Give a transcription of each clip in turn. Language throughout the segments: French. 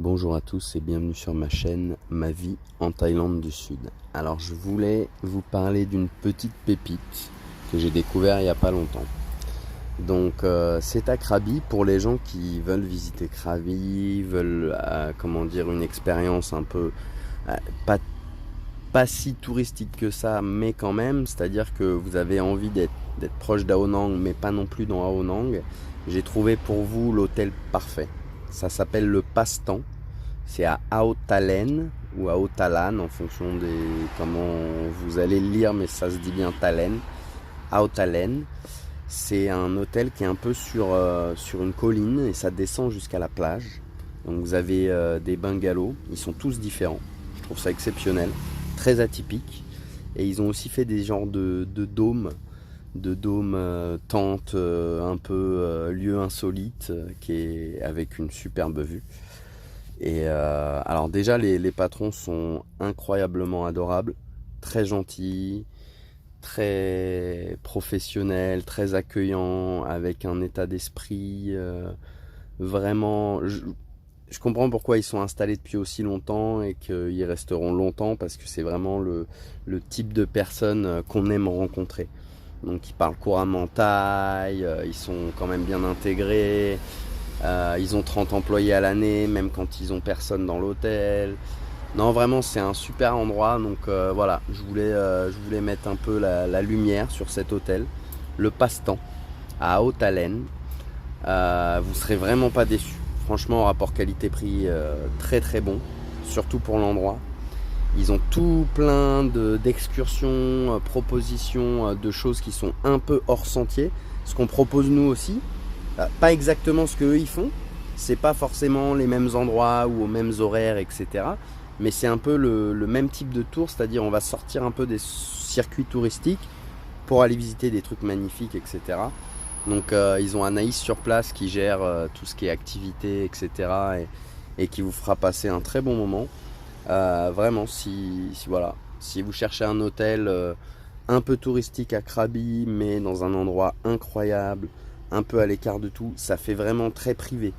Bonjour à tous et bienvenue sur ma chaîne Ma vie en Thaïlande du Sud. Alors je voulais vous parler d'une petite pépite que j'ai découvert il n'y a pas longtemps. Donc c'est à Krabi pour les gens qui veulent visiter Krabi, veulent une expérience un peu euh, pas, pas si touristique que ça, mais quand même, c'est-à-dire que vous avez envie d'être proche d'Ao Nang mais pas non plus dans Ao Nang. J'ai trouvé pour vous l'hôtel parfait. Ça s'appelle le Passe-Temps. C'est à Ao Talen ou à Ao Talan en fonction des comment vous allez le lire, mais ça se dit bien Talen. Ao Talen. C'est un hôtel qui est un peu sur une colline et ça descend jusqu'à la plage. Donc vous avez des bungalows, ils sont tous différents. Je trouve ça exceptionnel, très atypique. Et ils ont aussi fait des genres de dômes, tentes, un peu lieu insolite, qui est avec une superbe vue. Et alors déjà les patrons sont incroyablement adorables, très gentils, très professionnels, très accueillants, avec un état d'esprit vraiment. Je comprends pourquoi ils sont installés depuis aussi longtemps et qu'ils resteront longtemps parce que c'est vraiment le type de personnes qu'on aime rencontrer. Donc ils parlent couramment thaï, ils sont quand même bien intégrés. Ils ont 30 employés à l'année, même quand ils ont personne dans l'hôtel. Non, vraiment, c'est un super endroit. Donc voilà, je voulais mettre un peu la lumière sur cet hôtel. Le Passe-Temps à Ao Talen. Vous serez vraiment pas déçus. Franchement, rapport qualité-prix très très bon, surtout pour l'endroit. Ils ont tout plein d'excursions, propositions, de choses qui sont un peu hors sentier. Ce qu'on propose nous aussi. Pas exactement ce qu'eux ils font, c'est pas forcément les mêmes endroits ou aux mêmes horaires, etc. Mais c'est un peu le même type de tour, c'est-à-dire on va sortir un peu des circuits touristiques pour aller visiter des trucs magnifiques, etc. Donc ils ont Anaïs sur place qui gère tout ce qui est activité, etc. Et qui vous fera passer un très bon moment. Vraiment, si vous cherchez un hôtel un peu touristique à Krabi, mais dans un endroit incroyable, un peu à l'écart de tout, ça fait vraiment très privé.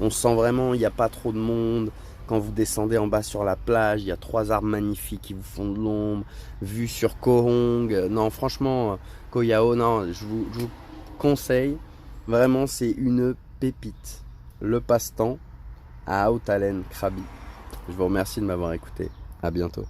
On sent vraiment, il n'y a pas trop de monde. Quand vous descendez en bas sur la plage, il y a 3 arbres magnifiques qui vous font de l'ombre, vue sur Koh Rong. Non, franchement, Koh Yao, non, je vous conseille. Vraiment, c'est une pépite. Le Passe-Temps à Ao Talen, Krabi. Je vous remercie de m'avoir écouté. À bientôt.